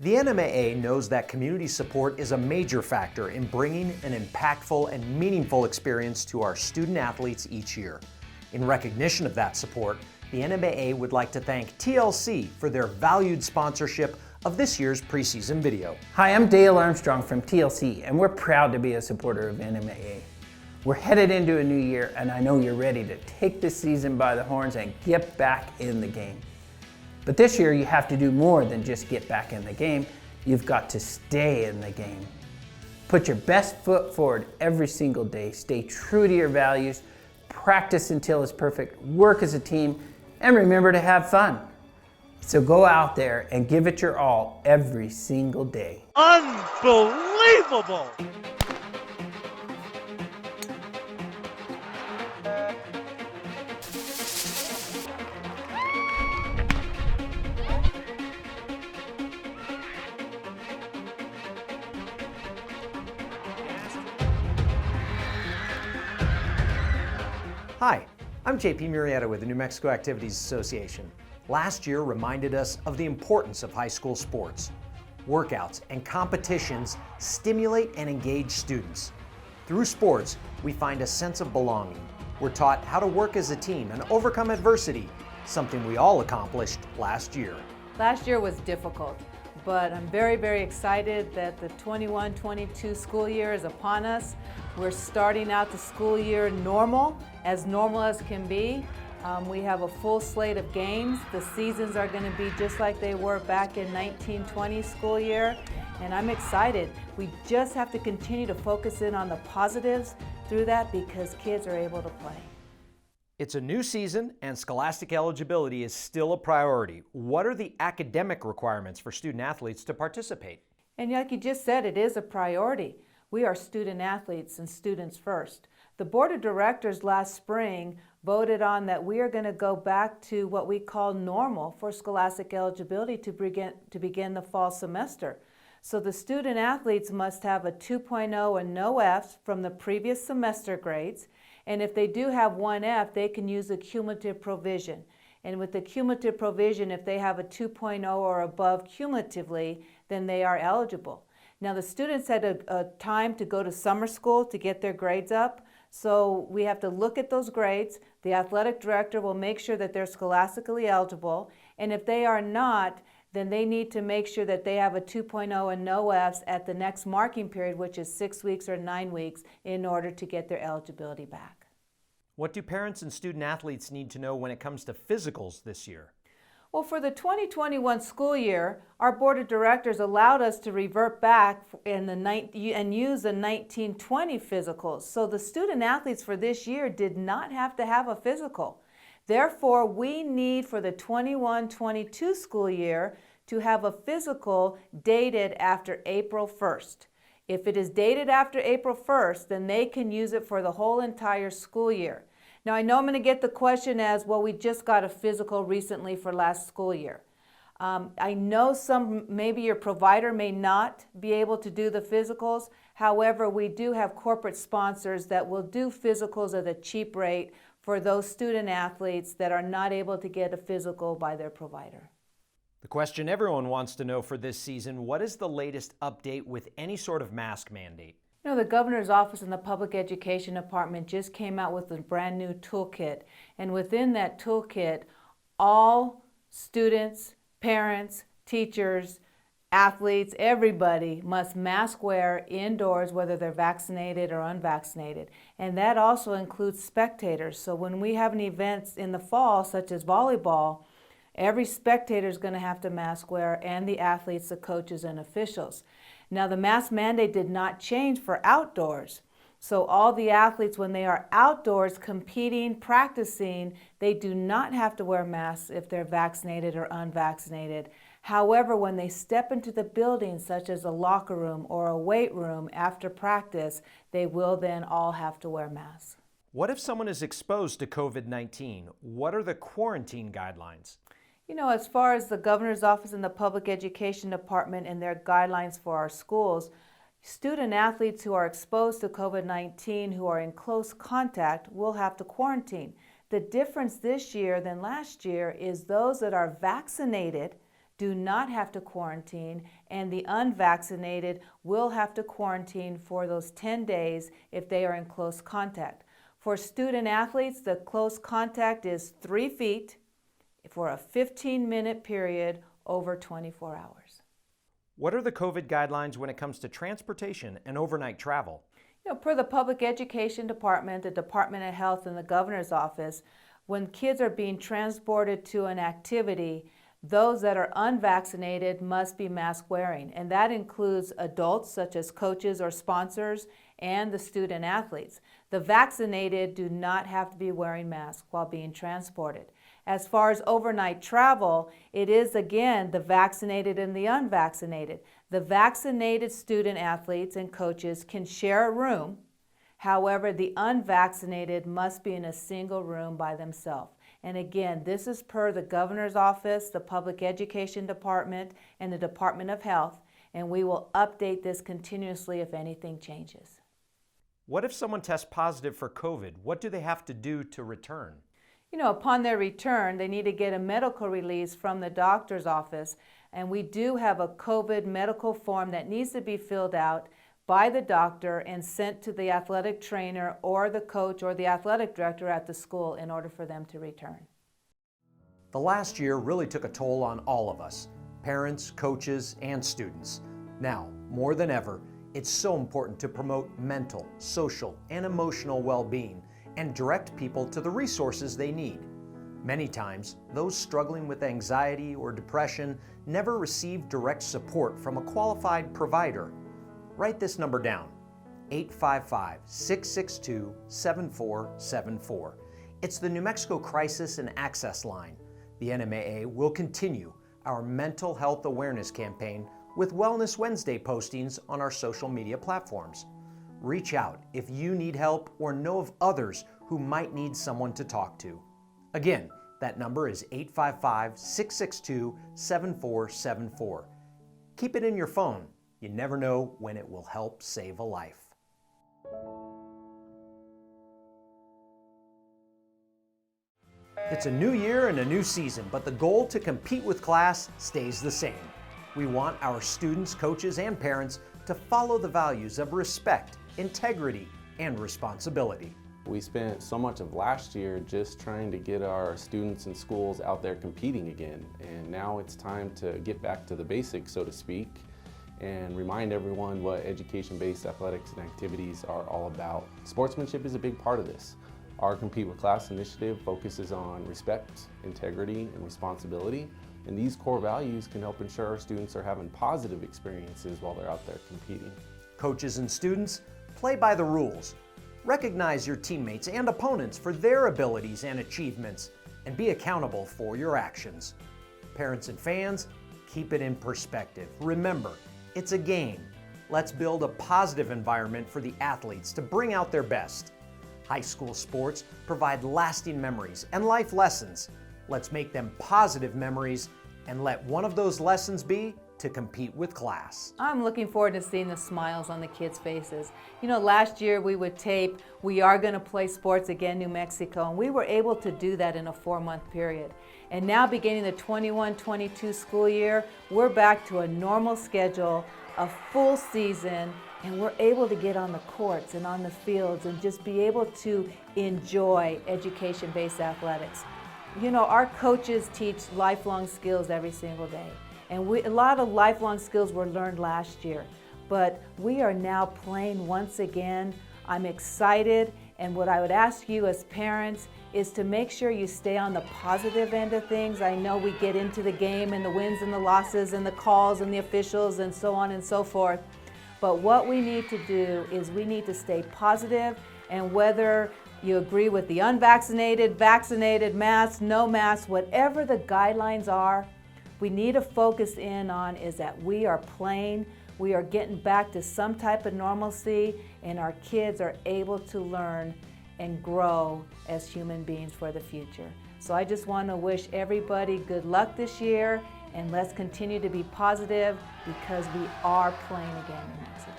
The NMAA knows that community support is a major factor in bringing an impactful and meaningful experience to our student athletes each year. In recognition of that support, the NMAA would like to thank TLC for their valued sponsorship of this year's preseason video. Hi, I'm Dale Armstrong from TLC, and we're proud to be a supporter of NMAA. We're headed into a new year, and I know you're ready to take this season by the horns and get back in the game. But this year, you have to do more than just get back in the game. You've got to stay in the game. Put your best foot forward every single day. Stay true to your values. Practice until it's perfect. Work as a team. And remember to have fun. So go out there and give it your all every single day. Unbelievable! Hi, I'm JP Murrieta with the New Mexico Activities Association. Last year reminded us of the importance of high school sports. Workouts and competitions stimulate and engage students. Through sports, we find a sense of belonging. We're taught how to work as a team and overcome adversity, something we all accomplished last year. Last year was difficult, but I'm very, very excited that the 21-22 school year is upon us. We're starting out the school year normal as can be. We have a full slate of games. The seasons are going to be just like they were back in 1920 school year, and I'm excited. We just have to continue to focus in on the positives through that because kids are able to play. It's a new season and scholastic eligibility is still a priority. What are the academic requirements for student athletes to participate? And like you just said, it is a priority. We are student athletes and students first. The board of directors last spring voted on that we are going to go back to what we call normal for scholastic eligibility to begin the fall semester. So the student athletes must have a 2.0 and no Fs from the previous semester grades. And if they do have one F, they can use a cumulative provision. And with the cumulative provision, if they have a 2.0 or above cumulatively, then they are eligible. Now the students had a time to go to summer school to get their grades up. So we have to look at those grades. The athletic director will make sure that they're scholastically eligible. And if they are not, then they need to make sure that they have a 2.0 and no Fs at the next marking period, which is 6 weeks or 9 weeks, in order to get their eligibility back. What do parents and student athletes need to know when it comes to physicals this year? Well, for the 2021 school year, our board of directors allowed us to revert back and use the 1920 physicals. So the student athletes for this year did not have to have a physical. Therefore, we need for the 21-22 school year to have a physical dated after April 1st. If it is dated after April 1st, then they can use it for the whole entire school year. Now, I know I'm going to get the question as, well, we just got a physical recently for last school year. I know maybe your provider may not be able to do the physicals. However, we do have corporate sponsors that will do physicals at a cheap rate for those student athletes that are not able to get a physical by their provider. The question everyone wants to know for this season, what is the latest update with any sort of mask mandate? You know, the governor's office and the public education department just came out with a brand new toolkit. And within that toolkit, all students, parents, teachers, athletes, everybody must mask wear indoors, whether they're vaccinated or unvaccinated. And that also includes spectators. So when we have an event in the fall, such as volleyball, every spectator is going to have to mask wear, and the athletes, the coaches, and officials. Now, the mask mandate did not change for outdoors. So all the athletes, when they are outdoors competing, practicing, they do not have to wear masks if they're vaccinated or unvaccinated. However, when they step into the building, such as a locker room or a weight room after practice, they will then all have to wear masks. What if someone is exposed to COVID-19? What are the quarantine guidelines? You know, as far as the governor's office and the public education department and their guidelines for our schools, student athletes who are exposed to COVID-19 who are in close contact will have to quarantine. The difference this year than last year is those that are vaccinated do not have to quarantine, and the unvaccinated will have to quarantine for those 10 days if they are in close contact. For student athletes, the close contact is 3 feet for a 15-minute period over 24 hours. What are the COVID guidelines when it comes to transportation and overnight travel? Per the Public Education Department, the Department of Health, and the Governor's Office, when kids are being transported to an activity, those that are unvaccinated must be mask wearing, and that includes adults such as coaches or sponsors and the student athletes. The vaccinated do not have to be wearing masks while being transported. As far as overnight travel, it is again the vaccinated and the unvaccinated. The vaccinated student athletes and coaches can share a room. However, the unvaccinated must be in a single room by themselves. And again, this is per the Governor's Office, the Public Education Department, and the Department of Health, and we will update this continuously if anything changes. What if someone tests positive for COVID? What do they have to do to return? Upon their return, they need to get a medical release from the doctor's office, and we do have a COVID medical form that needs to be filled out by the doctor and sent to the athletic trainer or the coach or the athletic director at the school in order for them to return. The last year really took a toll on all of us, parents, coaches, and students. Now, more than ever, it's so important to promote mental, social, and emotional well-being and direct people to the resources they need. Many times, those struggling with anxiety or depression never receive direct support from a qualified provider. Write this number down, 855-662-7474. It's the New Mexico Crisis and Access Line. The NMAA will continue our mental health awareness campaign with Wellness Wednesday postings on our social media platforms. Reach out if you need help or know of others who might need someone to talk to. Again, that number is 855-662-7474. Keep it in your phone. You never know when it will help save a life. It's a new year and a new season, but the goal to compete with class stays the same. We want our students, coaches, and parents to follow the values of respect, integrity, and responsibility. We spent so much of last year just trying to get our students and schools out there competing again, and now it's time to get back to the basics, so to speak, and remind everyone what education-based athletics and activities are all about. Sportsmanship is a big part of this. Our Compete with Class initiative focuses on respect, integrity, and responsibility, and these core values can help ensure our students are having positive experiences while they're out there competing. Coaches and students, play by the rules. Recognize your teammates and opponents for their abilities and achievements, and be accountable for your actions. Parents and fans, keep it in perspective. Remember, it's a game. Let's build a positive environment for the athletes to bring out their best. High school sports provide lasting memories and life lessons. Let's make them positive memories and let one of those lessons be to compete with class. I'm looking forward to seeing the smiles on the kids' faces. Last year we would tape, "We are going to play sports again, New Mexico," and we were able to do that in a 4-month period. And now beginning the 21-22 school year, we're back to a normal schedule, a full season, and we're able to get on the courts and on the fields and just be able to enjoy education-based athletics. Our coaches teach lifelong skills every single day. And a lot of lifelong skills were learned last year. But we are now playing once again. I'm excited, and what I would ask you as parents is to make sure you stay on the positive end of things. I know we get into the game and the wins and the losses and the calls and the officials and so on and so forth. But what we need to do is we need to stay positive, and whether you agree with the unvaccinated, vaccinated, mask, no mask, whatever the guidelines are, we need to focus in on is that we are playing, we are getting back to some type of normalcy, and our kids are able to learn and grow as human beings for the future. So I just want to wish everybody good luck this year, and let's continue to be positive because we are playing again in Mexico.